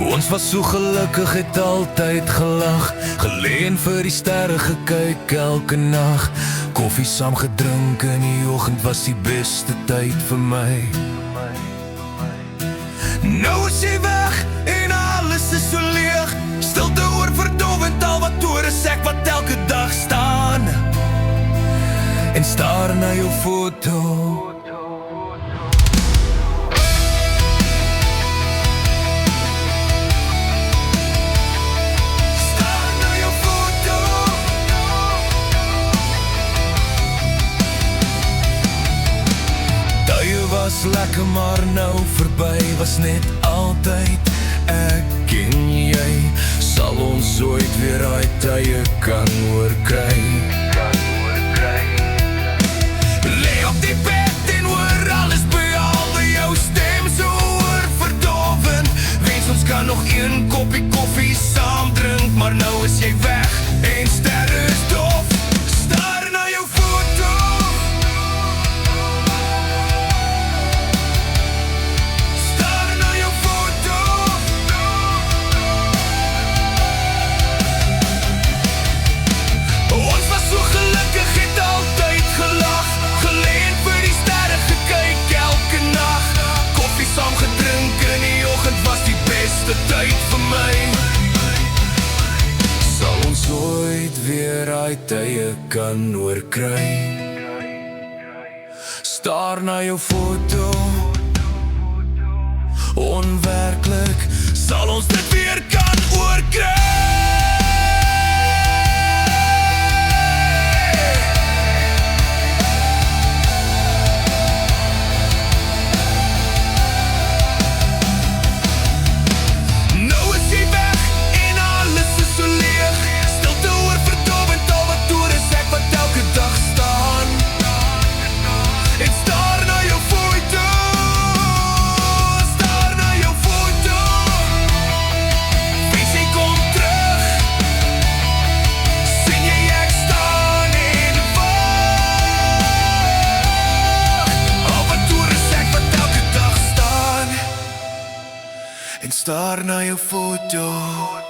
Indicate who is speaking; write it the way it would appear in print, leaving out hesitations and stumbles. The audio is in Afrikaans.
Speaker 1: Ons was so gelukkig, het altyd gelag, geleen vir die sterre gekyk elke nag. Koffie saam gedrink in die oggend was die beste tyd vir my. Nou is jy weg en alles is so leeg, stilte oor verdovend al wat oor is ek wat elke dag staan en staar na jou foto. Was lekker maar nou verby, was net altyd ek en jy. Sal ons ooit weer uit tye kan oorkry? Lê op die bed en hoor alles behalwe jou stem so oorverdovend. Wens ons kan nog een koppie koffie saam drink, maar nou is jy weg en sterre is dof. Staar na jou foto. De tyd vir my. Sal ons ooit weer uit tye kan oorkry? Staar na jou foto. Onwerklik, sal ons dit weer kan oorkry? En staar na jou foto.